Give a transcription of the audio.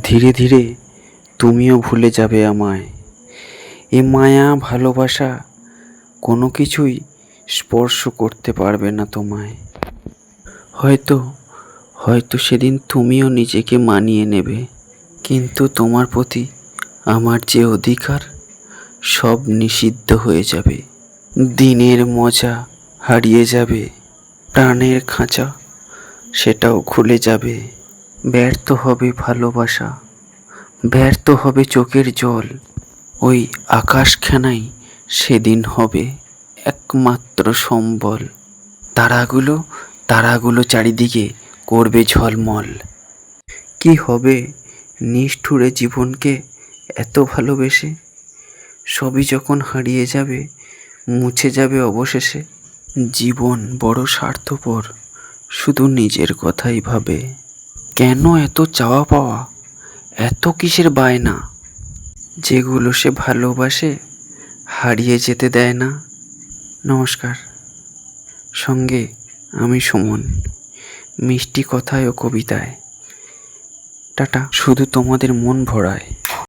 ধীরে ধীরে তুমিও ভুলে যাবে আমায়। এ মায়া ভালোবাসা কোনো কিছুই স্পর্শ করতে পারবে না তোমায়। হয়তো হয়তো সেদিন তুমিও নিজেকে মানিয়ে নেবে, কিন্তু তোমার প্রতি আমার যে অধিকার সব নিষিদ্ধ হয়ে যাবে। দিনের মজা হারিয়ে যাবে, প্রাণের খাঁচা সেটাও খুলে যাবে। ব্যর্থ হবে ভালোবাসা, ব্যর্থ হবে চোখের জল। ওই আকাশখানাই সেদিন হবে একমাত্র সম্বল। তারাগুলো তারাগুলো চারিদিকে করবে ঝলমল। কি হবে নিষ্ঠুরে জীবনকে এত ভালোবেসে? সবই যখন হারিয়ে যাবে, মুছে যাবে অবশেষে। জীবন বড় স্বার্থপর, শুধু নিজের কথাই ভাবে। কেন এত চাওয়া পাওয়া, এত কিসের বায়না, যেগুলো সে ভালোবাসে হারিয়ে যেতে দেয় না? নমস্কার, সঙ্গে আমি সুমন, মিষ্টি কথায় ও কবিতায়। টাটা, শুধু তোমাদের মন ভরায়।